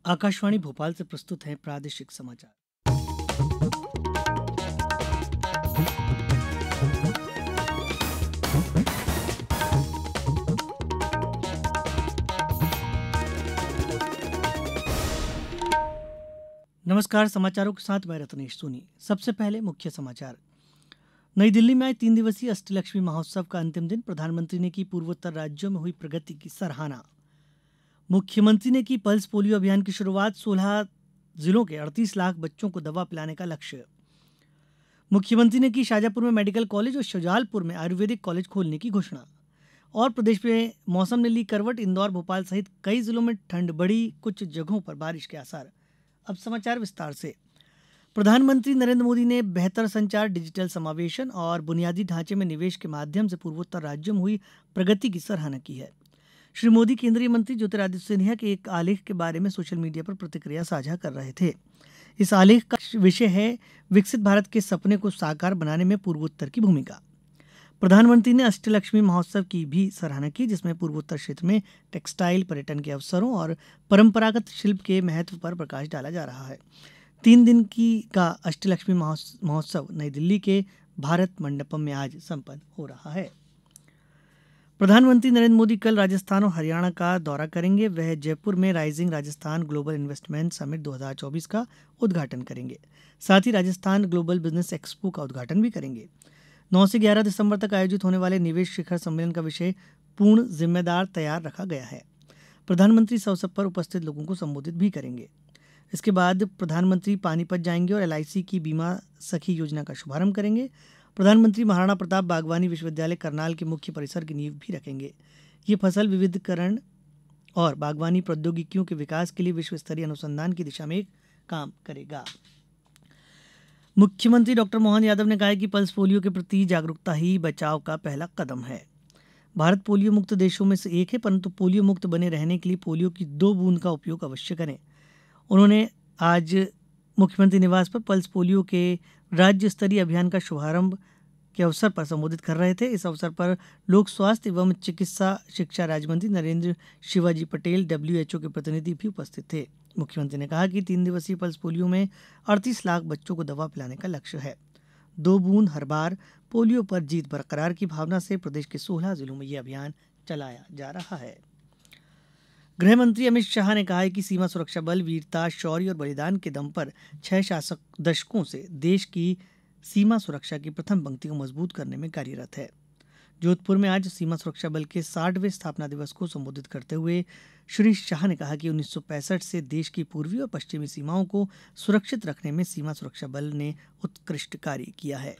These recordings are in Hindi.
आकाशवाणी भोपाल से प्रस्तुत हैं प्रादेशिक समाचार। नमस्कार, समाचारों के साथ मैं रत्नेश सोनी। सबसे पहले मुख्य समाचार। नई दिल्ली में आज 3 दिवसीय अष्टलक्ष्मी महोत्सव का अंतिम दिन। प्रधानमंत्री ने की पूर्वोत्तर राज्यों में हुई प्रगति की सराहना। मुख्यमंत्री ने की पल्स पोलियो अभियान की शुरुआत। 16 जिलों के 38 लाख बच्चों को दवा पिलाने का लक्ष्य। मुख्यमंत्री ने की शाजापुर में मेडिकल कॉलेज और शुजालपुर में आयुर्वेदिक कॉलेज खोलने की घोषणा। और प्रदेश में मौसम ने ली करवट। इंदौर, भोपाल सहित कई जिलों में ठंड बढ़ी, कुछ जगहों पर बारिश के आसार। अब समाचार विस्तार से। प्रधानमंत्री नरेंद्र मोदी ने बेहतर संचार, डिजिटल समावेशन और बुनियादी ढांचे में निवेश के माध्यम से पूर्वोत्तर राज्यों में हुई प्रगति की सराहना की है। श्री मोदी केंद्रीय मंत्री ज्योतिरादित्य सिंधिया के एक आलेख के बारे में सोशल मीडिया पर प्रतिक्रिया साझा कर रहे थे। इस आलेख का विषय है विकसित भारत के सपने को साकार बनाने में पूर्वोत्तर की भूमिका। प्रधानमंत्री ने अष्टलक्ष्मी महोत्सव की भी सराहना की, जिसमें पूर्वोत्तर क्षेत्र में टेक्सटाइल, पर्यटन के अवसरों और परंपरागत शिल्प के महत्व पर प्रकाश डाला जा रहा है। 3 दिन का अष्टलक्ष्मी महोत्सव नई दिल्ली के भारत मंडपम में आज संपन्न हो रहा है। प्रधानमंत्री नरेंद्र मोदी कल राजस्थान और हरियाणा का दौरा करेंगे। वह जयपुर में rising Rajasthan global investment summit 2024 का उद्घाटन करेंगे। साथ ही राजस्थान ग्लोबल बिजनेस एक्सपो का उद्घाटन भी करेंगे। 9 से 11 दिसंबर तक आयोजित होने वाले निवेश शिखर सम्मेलन का विषय पूर्ण जिम्मेदार तैयार रखा गया है। प्रधानमंत्री इस अवसर पर उपस्थित लोगों को संबोधित भी करेंगे। इसके बाद प्रधानमंत्री पानीपत जाएंगे और LIC की बीमा सखी योजना का शुभारंभ करेंगे। प्रधानमंत्री महाराणा प्रताप बागवानी विश्वविद्यालय करनाल के मुख्य परिसर की नींव भी रखेंगे। ये फसल विविधीकरण और बागवानी प्रौद्योगिकियों के विकास के लिए विश्व स्तरीय अनुसंधान की दिशा में एक काम करेगा। मुख्यमंत्री डॉक्टर मोहन यादव ने कहा है कि पल्स पोलियो के प्रति जागरूकता ही बचाव का पहला कदम है। भारत पोलियो मुक्त देशों में से एक है, परंतु पोलियो मुक्त बने रहने के लिए पोलियो की 2 बूंद का उपयोग अवश्य करें। उन्होंने आज मुख्यमंत्री निवास पर पल्स पोलियो के राज्य स्तरीय अभियान का शुभारंभ के अवसर पर संबोधित कर रहे थे। इस अवसर पर लोक स्वास्थ्य एवं चिकित्सा शिक्षा राज्य मंत्री नरेंद्र शिवाजी पटेल, WHO के प्रतिनिधि भी उपस्थित थे। मुख्यमंत्री ने कहा कि 3 दिवसीय पल्स पोलियो में 38 लाख बच्चों को दवा पिलाने का लक्ष्य है। 2 बूंद हर बार पोलियो पर जीत बरकरार की भावना से प्रदेश के 16 जिलों में यह अभियान चलाया जा रहा है। गृह मंत्री अमित शाह ने कहा है कि सीमा सुरक्षा बल वीरता, शौर्य और बलिदान के दम पर 6 शासक दशकों से देश की सीमा सुरक्षा की प्रथम पंक्ति को मजबूत करने में कार्यरत है। जोधपुर में आज सीमा सुरक्षा बल के 60वें स्थापना दिवस को संबोधित करते हुए श्री शाह ने कहा कि 1965 से देश की पूर्वी और पश्चिमी सीमाओं को सुरक्षित रखने में सीमा सुरक्षा बल ने उत्कृष्ट कार्य किया है।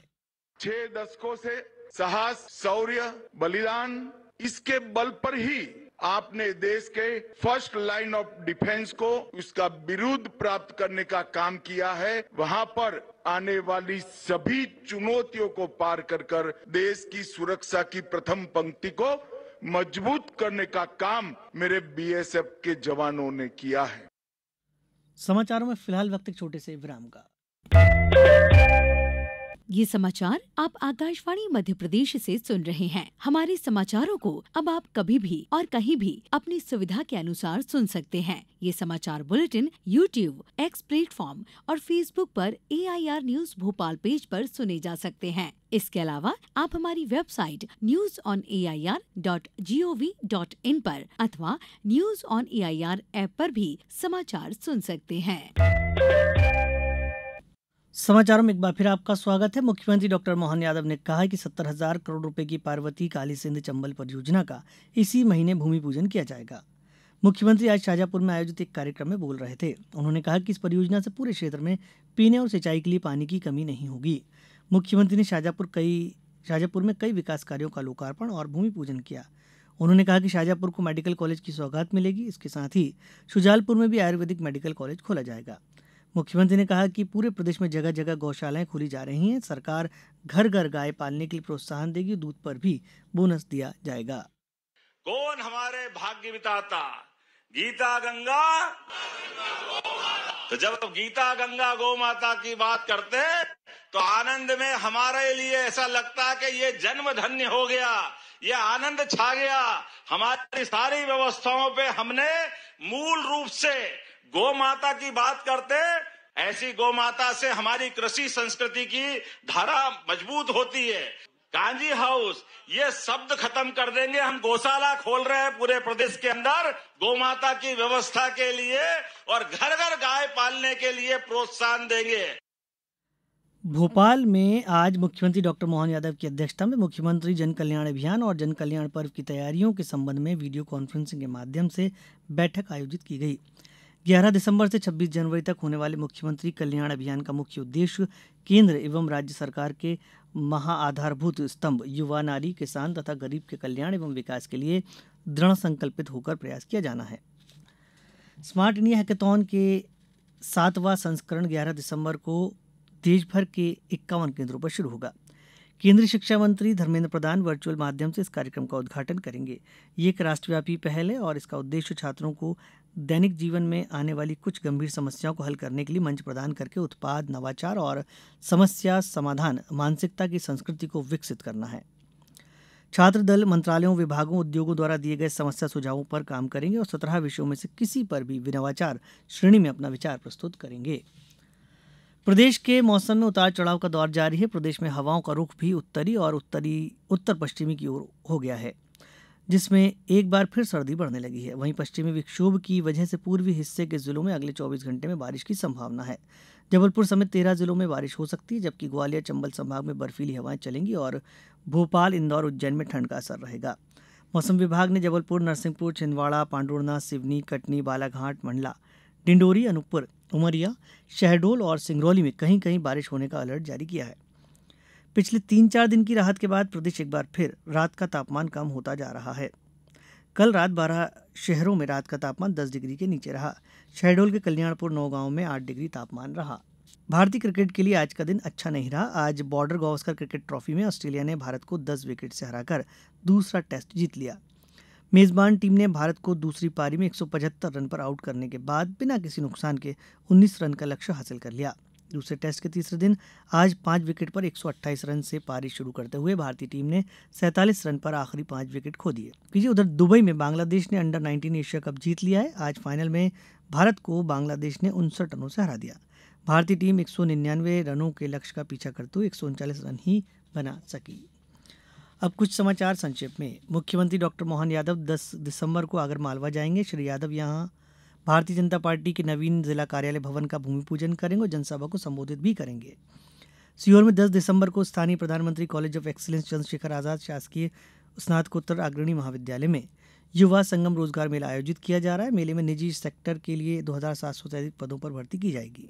6 दशकों से साहस, शौर्य, बलिदान, इसके बल पर ही आपने देश के फर्स्ट लाइन ऑफ डिफेंस को उसका विरुद्ध प्राप्त करने का काम किया है। वहां पर आने वाली सभी चुनौतियों को पार कर देश की सुरक्षा की प्रथम पंक्ति को मजबूत करने का काम मेरे BSF के जवानों ने किया है। समाचारों में फिलहाल वक्त एक छोटे से विराम का। ये समाचार आप आकाशवाणी मध्य प्रदेश से सुन रहे हैं। हमारे समाचारों को अब आप कभी भी और कहीं भी अपनी सुविधा के अनुसार सुन सकते हैं। ये समाचार बुलेटिन YouTube, X प्लेटफॉर्म और Facebook पर AIR न्यूज भोपाल पेज पर सुने जा सकते हैं। इसके अलावा आप हमारी वेबसाइट newsonair.gov.in पर अथवा न्यूज ऑन AIR ऐप पर भी समाचार सुन सकते हैं। समाचारों में एक बार फिर आपका स्वागत है। मुख्यमंत्री डॉक्टर मोहन यादव ने कहा है कि 70,000 करोड़ रुपए की पार्वती काली सिंध चंबल परियोजना का इसी महीने भूमि पूजन किया जाएगा। मुख्यमंत्री आज शाजापुर में आयोजित एक कार्यक्रम में बोल रहे थे। उन्होंने कहा कि इस परियोजना से पूरे क्षेत्र में पीने और सिंचाई के लिए पानी की कमी नहीं होगी। मुख्यमंत्री ने शाजापुर में कई विकास कार्यों का लोकार्पण और भूमि पूजन किया। उन्होंने कहा कि शाजापुर को मेडिकल कॉलेज की सौगात मिलेगी। इसके साथ ही शुजालपुर में भी आयुर्वेदिक मेडिकल कॉलेज खोला जाएगा। मुख्यमंत्री ने कहा कि पूरे प्रदेश में जगह जगह गौशालाएं खोली जा रही हैं। सरकार घर घर गाय पालने के लिए प्रोत्साहन देगी। दूध पर भी बोनस दिया जाएगा। कौन हमारे भाग्य विधाता? गीता गंगा, तो जब गीता गंगा गौ माता की बात करते तो आनंद में हमारे लिए ऐसा लगता है कि ये जन्म धन्य हो गया, ये आनंद छा गया। हमारी सारी व्यवस्थाओं पे हमने मूल रूप से गौ माता की बात करते, ऐसी गौ माता से हमारी कृषि संस्कृति की धारा मजबूत होती है। कांजी हाउस ये शब्द खत्म कर देंगे। हम गौशाला खोल रहे हैं पूरे प्रदेश के अंदर गौ माता की व्यवस्था के लिए और घर घर गाय पालने के लिए प्रोत्साहन देंगे। भोपाल में आज मुख्यमंत्री डॉक्टर मोहन यादव की अध्यक्षता में मुख्यमंत्री जन कल्याण अभियान और जन कल्याण पर्व की तैयारियों के संबंध में वीडियो कॉन्फ्रेंसिंग के माध्यम से बैठक आयोजित की गई। 11 दिसंबर से 26 जनवरी तक होने वाले मुख्यमंत्री कल्याण अभियान का मुख्य उद्देश्य केंद्र एवं राज्य सरकार के महाआधारभूत स्तंभ युवा, नारी, किसान तथा गरीब के कल्याण एवं विकास के लिए दृढ़ संकल्पित होकर प्रयास किया जाना है। स्मार्ट इंडिया हैकाथॉन के 7वां संस्करण 11 दिसंबर को देश भर के 51 केंद्रों पर शुरू होगा। केंद्रीय शिक्षा मंत्री धर्मेंद्र प्रधान वर्चुअल माध्यम से इस कार्यक्रम का उद्घाटन करेंगे। ये एक राष्ट्रव्यापी पहल है और इसका उद्देश्य छात्रों को दैनिक जीवन में आने वाली कुछ गंभीर समस्याओं को हल करने के लिए मंच प्रदान करके उत्पाद, नवाचार और समस्या समाधान मानसिकता की संस्कृति को विकसित करना है। छात्र दल मंत्रालयों, विभागों, उद्योगों द्वारा दिए गए समस्या सुझावों पर काम करेंगे और 17 विषयों में से किसी पर भी नवाचार श्रेणी में अपना विचार प्रस्तुत करेंगे। प्रदेश के मौसम में उतार चढ़ाव का दौर जारी है। प्रदेश में हवाओं का रुख भी उत्तरी और उत्तर पश्चिमी की ओर हो गया है, जिसमें एक बार फिर सर्दी बढ़ने लगी है। वहीं पश्चिमी विक्षोभ की वजह से पूर्वी हिस्से के जिलों में अगले 24 घंटे में बारिश की संभावना है। जबलपुर समेत 13 जिलों में बारिश हो सकती है, जबकि ग्वालियर, चंबल संभाग में बर्फीली हवाएं चलेंगी और भोपाल, इंदौर, उज्जैन में ठंड का असर रहेगा। मौसम विभाग ने जबलपुर, नरसिंहपुर, छिंदवाड़ा, पांडुरना, सिवनी, कटनी, बालाघाट, मंडला, डिंडोरी, अनूपपुर, उमरिया, शहडोल और सिंगरौली में कहीं कहीं बारिश होने का अलर्ट जारी किया है। पिछले 3-4 दिन की राहत के बाद प्रदेश एक बार फिर रात का तापमान कम होता जा रहा है। कल रात 12 शहरों में रात का तापमान 10 डिग्री के नीचे रहा। शहडोल के कल्याणपुर, नौगांव में 8 डिग्री तापमान रहा। भारतीय क्रिकेट के लिए आज का दिन अच्छा नहीं रहा। आज बॉर्डर गावस्कर क्रिकेट ट्रॉफी में ऑस्ट्रेलिया ने भारत को 10 विकेट से हराकर दूसरा टेस्ट जीत लिया। मेजबान टीम ने भारत को दूसरी पारी में 175 रन पर आउट करने के बाद बिना किसी नुकसान के 19 रन का लक्ष्य हासिल कर लिया। दूसरे टेस्ट के तीसरे दिन आज 5 विकेट पर 128 रन से पारी शुरू करते हुए भारतीय टीम ने 47 रन पर आखिरी 5 विकेट खो दिए। उधर दुबई में बांग्लादेश ने अंडर 19 एशिया कप जीत लिया है। आज फाइनल में भारत को बांग्लादेश ने 59 रनों से हरा दिया। भारतीय टीम 199 रनों के लक्ष्य का पीछा करते हुए 139 रन ही बना सकी। अब कुछ समाचार संक्षेप में। मुख्यमंत्री डॉक्टर मोहन यादव 10 दिसंबर को आगरमालवा जाएंगे। श्री यादव यहां भारतीय जनता पार्टी के नवीन जिला कार्यालय भवन का भूमि पूजन करेंगे और जनसभा को संबोधित भी करेंगे। सीहोर में 10 दिसंबर को स्थानीय प्रधानमंत्री college of excellence Chandrashekhar Azad शासकीय स्नातकोत्तर अग्रणी महाविद्यालय में युवा संगम रोजगार मेला आयोजित किया जा रहा है। मेले में निजी सेक्टर के लिए 2700 से अधिक पदों पर भर्ती की जाएगी।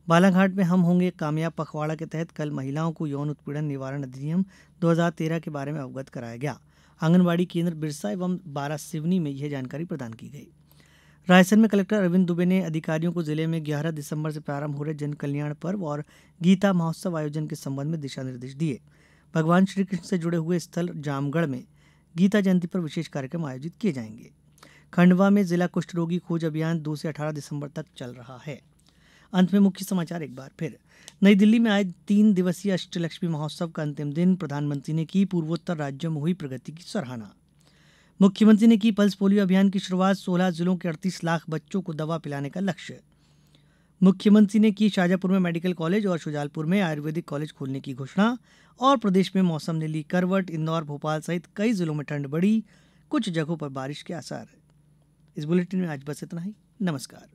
बालाघाट में हम होंगे कामयाब पखवाड़ा के तहत कल महिलाओं को यौन उत्पीड़न निवारण अधिनियम 2013 के बारे में अवगत कराया गया। आंगनबाड़ी केंद्र बिरसा एवं 12 सिवनी में यह जानकारी प्रदान की गई। रायसेन में कलेक्टर अरविंद दुबे ने अधिकारियों को जिले में 11 दिसंबर से प्रारंभ हो रहे जन कल्याण पर्व और गीता महोत्सव आयोजन के संबंध में दिशा निर्देश दिए। भगवान श्री कृष्ण से जुड़े हुए स्थल जामगढ़ में गीता जयंती पर विशेष कार्यक्रम आयोजित किए जाएंगे। खंडवा में जिला कुष्ठ रोगी खोज अभियान 2 से 18 दिसंबर तक चल रहा है। अंत में मुख्य समाचार एक बार फिर। नई दिल्ली में आज 3 दिवसीय अष्टलक्ष्मी महोत्सव का अंतिम दिन प्रधानमंत्री ने की पूर्वोत्तर राज्यों में हुई प्रगति की सराहना। मुख्यमंत्री ने की पल्स पोलियो अभियान की शुरुआत। 16 जिलों के 38 लाख बच्चों को दवा पिलाने का लक्ष्य। मुख्यमंत्री ने की शाजापुर में मेडिकल कॉलेज और शुजालपुर में आयुर्वेदिक कॉलेज खोलने की घोषणा। और प्रदेश में मौसम ने ली करवट। इंदौर, भोपाल सहित कई जिलों में ठंड बढ़ी, कुछ जगहों पर बारिश के आसार। इस बुलेटिन में आज बस इतना ही। नमस्कार।